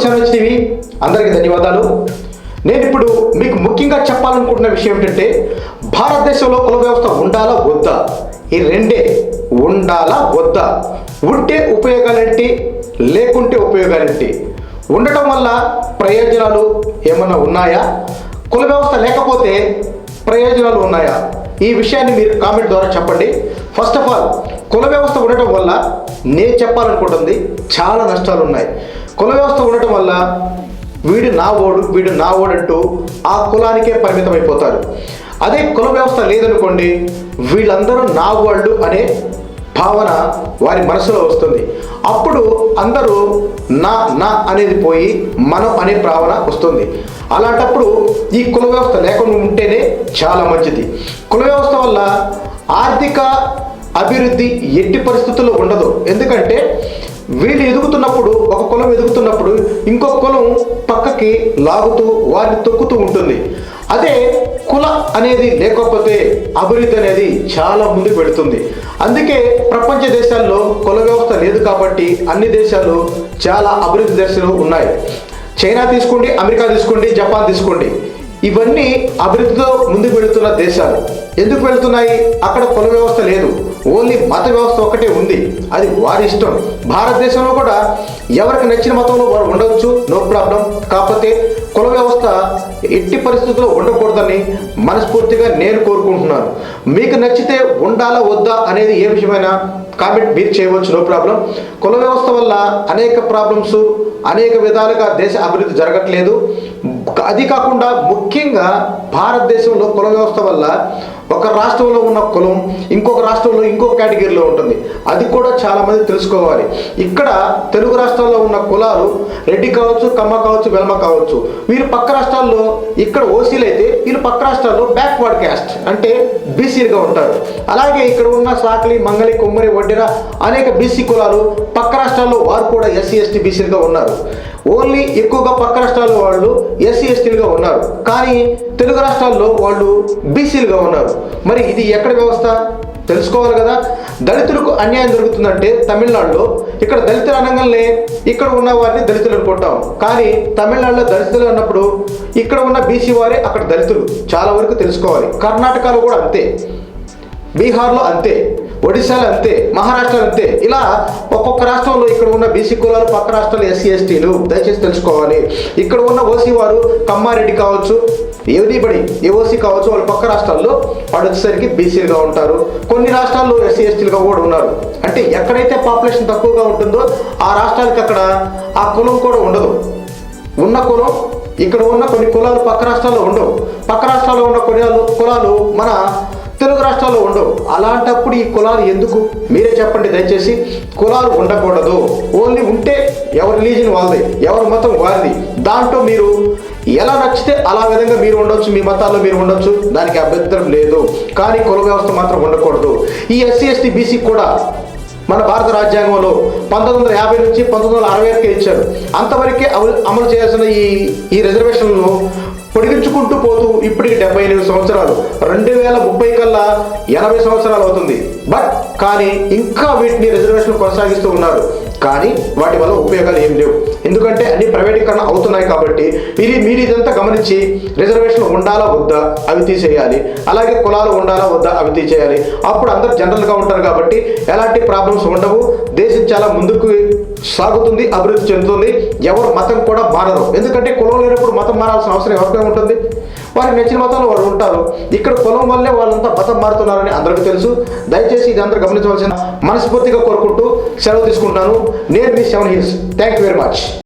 Channels TV అందరికీ ధన్యవాదాలు. నేను ఇప్పుడు మీకు ముఖ్యంగా చెప్పాలనుకుంటున్న విషయం ఏంటంటే భారతదేశంలో కుల వ్యవస్థ ఉండాలా వద్దా, ఈ రెండే ఉండాలా వద్దా, ఉంటే ఉపయోగాలేంటి లేకుంటే ఉపయోగాలేంటి, ఉండటం వల్ల ప్రయోజనాలు ఏమైనా ఉన్నాయా, కుల వ్యవస్థ లేకపోతే ప్రయోజనాలు ఉన్నాయా, ఈ విషయాన్ని మీరు కామెంట్ ద్వారా చెప్పండి. ఫస్ట్ ఆఫ్ ఆల్ కుల వ్యవస్థ ఉండటం వల్ల నేను చెప్పాలనుకుంటుంది చాలా నష్టాలు ఉన్నాయి. కుల వ్యవస్థ ఉండటం వల్ల వీడు నా ఓడు అంటూ ఆ కులానికే పరిమితం అయిపోతారు. అదే కుల వ్యవస్థ లేదనుకోండి, వీళ్ళందరూ నా వాళ్ళు అనే భావన వారి మనసులో వస్తుంది. అప్పుడు అందరూ నా అనేది పోయి మనం అనే భావన వస్తుంది. అలాంటప్పుడు ఈ కుల వ్యవస్థ లేకుండా ఉంటేనే చాలా మంచిది. కుల వ్యవస్థ వల్ల ఆర్థిక అభివృద్ధి ఎట్టి పరిస్థితుల్లో ఉండదు. ఎందుకంటే వీళ్ళు ఎదుగుతున్నప్పుడు, ఒక కులం ఎదుగుతున్నప్పుడు ఇంకొక కులం పక్కకి లాగుతూ వారిని తొక్కుతూ ఉంటుంది. అదే కుల అనేది లేకపోతే అభివృద్ధి అనేది చాలా ముందుకు వెళుతుంది. అందుకే ప్రపంచ దేశాల్లో కుల వ్యవస్థ లేదు కాబట్టి అన్ని దేశాలు చాలా అభివృద్ధి దశలో ఉన్నాయి. చైనా తీసుకోండి, అమెరికా తీసుకోండి, జపాన్ తీసుకోండి, ఇవన్నీ అభివృద్ధితో ముందుకు వెళుతున్న దేశాలు. ఎందుకు వెళుతున్నాయి? అక్కడ కుల వ్యవస్థ లేదు, ఓన్లీ మత వ్యవస్థ ఒకటే ఉంది. అది వారి ఇష్టం. భారతదేశంలో కూడా ఎవరికి నచ్చిన మతంలో వారు ఉండవచ్చు, నో ప్రాబ్లం. కాకపోతే కుల వ్యవస్థ ఎట్టి పరిస్థితుల్లో ఉండకూడదని మనస్ఫూర్తిగా నేను కోరుకుంటున్నాను. మీకు నచ్చితే ఉండాలా వద్దా అనేది ఏ విషయమైనా కామెంట్ మీరు చేయవచ్చు, నో ప్రాబ్లం. కుల వ్యవస్థ వల్ల అనేక ప్రాబ్లమ్స్, అనేక విధాలుగా దేశ అభివృద్ధి జరగట్లేదు. అది కాకుండా ముఖ్యంగా భారతదేశంలో కుల వ్యవస్థ వల్ల ఒక రాష్ట్రంలో ఉన్న కులం ఇంకొక రాష్ట్రంలో ఇంకొక కేటగిరీలో ఉంటుంది. అది కూడా చాలామంది తెలుసుకోవాలి. ఇక్కడ తెలుగు రాష్ట్రాల్లో ఉన్న కులాలు రెడ్డి కావచ్చు, కమ్మ కావచ్చు, వెల్మ కావచ్చు. వీరు పక్క రాష్ట్రాల్లో ఇక్కడ ఓసీలు అయితే వీళ్ళు పక్క రాష్ట్రాల్లో బ్యాక్వర్డ్ క్యాస్ట్ అంటే బీసీలుగా ఉంటారు. అలాగే ఇక్కడ ఉన్న సాకలి, మంగలి, కొమ్మరి, వడ్డెర అనేక బీసీ కులాలు పక్క రాష్ట్రాల్లో వారు కూడా ఎస్సీ, ఎస్టీ, బీసీలుగా ఉన్నారు. ఓన్లీ ఎక్కువగా పక్క రాష్ట్రాల్లో వాళ్ళు ఎస్సీ, ఎస్టీలుగా ఉన్నారు. కానీ తెలుగు రాష్ట్రాల్లో వాళ్ళు బీసీలుగా ఉన్నారు. మరి ఇది ఎక్కడ వ్యవస్థ తెలుసుకోవాలి కదా. దళితులకు అన్యాయం జరుగుతుందంటే తమిళనాడులో, ఇక్కడ దళితులు అనగానే ఇక్కడ ఉన్న వారిని దళితులు అనుకుంటాం. కానీ తమిళనాడులో దళితులు అన్నప్పుడు ఇక్కడ ఉన్న బీసీ వారే అక్కడ దళితులు. చాలా వరకు తెలుసుకోవాలి. కర్ణాటకలో కూడా అంతే, బీహార్లో అంతే, ఒడిశాలో అంతే, మహారాష్ట్రలో అంతే. ఇలా ఒక్కొక్క రాష్ట్రంలో ఇక్కడ ఉన్న బీసీ కులాలు, పక్క రాష్ట్రాలు ఎస్సీ, ఎస్టీలు దయచేసి తెలుసుకోవాలి. ఇక్కడ ఉన్న ఓసీ వారు కమ్మారెడ్డి కావచ్చు, ఎవరిబడి ఏ ఓసీ కావచ్చు, వాళ్ళు పక్క రాష్ట్రాల్లో వాడు వచ్చేసరికి బీసీలుగా ఉంటారు. కొన్ని రాష్ట్రాల్లో ఎస్సీ, ఎస్టీలుగా కూడా ఉన్నారు. అంటే ఎక్కడైతే పాపులేషన్ తక్కువగా ఉంటుందో ఆ రాష్ట్రాలకి అక్కడ ఆ కులం కూడా ఉండదు. ఉన్న కులం ఇక్కడ ఉన్న కొన్ని కులాలు పక్క రాష్ట్రాల్లో ఉండవు. పక్క రాష్ట్రాల్లో ఉన్న కొన్ని కులాలు మన తెలుగు రాష్ట్రాల్లో ఉండవు. అలాంటప్పుడు ఈ కులాలు ఎందుకు మీరే చెప్పండి దయచేసి. కులాలు ఉండకూడదు. ఓన్లీ ఉంటే ఎవరి రిలీజన్ వాళ్ళది, ఎవరి మతం వారిది. దాంట్లో మీరు ఎలా నచ్చితే అలా విధంగా మీరు ఉండొచ్చు, మీ మతాల్లో మీరు ఉండొచ్చు, దానికి అభ్యంతరం లేదు. కానీ కుల వ్యవస్థ మాత్రం ఉండకూడదు. ఈ ఎస్సీ, ఎస్టీ, బీసీ కూడా మన భారత రాజ్యాంగంలో 1950 నుంచి 1960 ఇచ్చారు. అంతవరకే అమలు చేయాల్సిన ఈ రిజర్వేషన్లను పొడిగించుకుంటూ పోతూ ఇప్పటికి 78 సంవత్సరాలు, 2030 కల్లా 80 సంవత్సరాలు అవుతుంది. కానీ ఇంకా వీటిని రిజర్వేషన్ కొనసాగిస్తూ ఉన్నారు. కానీ వాటి వల్ల ఉపయోగాలు ఏం లేవు. ఎందుకంటే అన్ని ప్రైవేటీకరణ అవుతున్నాయి కాబట్టి మీరు ఇదంతా గమనించి రిజర్వేషన్ ఉండాలా వద్దా అవి తీసేయాలి. అలాగే కులాలు ఉండాలా వద్దా అవి తీసేయాలి. అప్పుడు అందరు జనరల్గా ఉంటారు కాబట్టి ఎలాంటి ప్రాబ్లమ్స్ ఉండవు. దేశం చాలా ముందుకు సాగుతుంది, అభివృద్ధి చెందుతుంది. ఎవరు మతం కూడా మారరు. ఎందుకంటే కులం లేనప్పుడు మతం మారాల్సిన అవసరం ఎవరికై ఉంటుంది? వారికి నచ్చిన మతంలో వారు ఉంటారు. ఇక్కడ కులం వల్లే వాళ్ళంతా మతం మారుతున్నారని అందరికీ తెలుసు. దయచేసి ఇది అందరూ గమనించవలసిన మనస్ఫూర్తిగా కోరుకుంటూ సెలవు తీసుకుంటున్నాను. నేను మీ 7 Hills. Thank you very much.